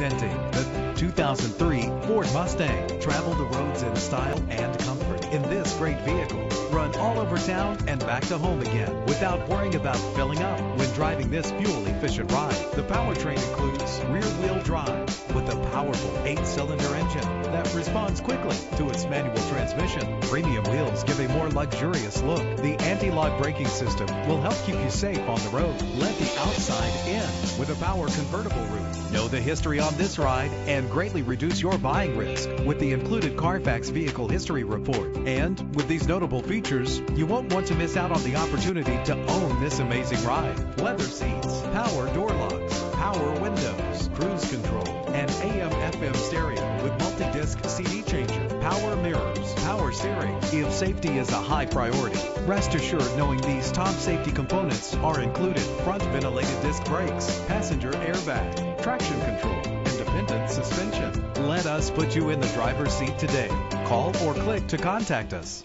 Presenting the 2003 Ford Mustang. Travel the roads in style and comfort in this great vehicle. Run all over town and back to home again without worrying about filling up when driving this fuel-efficient ride. The powertrain includes rear-wheel drive with a powerful 8-cylinder engine that responds quickly to its manual transmission. Premium wheels give a more luxurious look. The anti-lock braking system will help keep you safe on the road. Let the outside in with a power convertible roof. Know the history on this ride and greatly reduce your buying risk with the included Carfax Vehicle History Report. And with these notable features, you won't want to miss out on the opportunity to own this amazing ride. Leather seats, power door locks, power windows, cruise control, and AM/FM stereo with multi-disc CD changer, power mirrors, power steering. If safety is a high priority, rest assured knowing these top safety components are included: front ventilated disc brakes, passenger airbag, traction control, independent suspension. Let us put you in the driver's seat today. Call or click to contact us.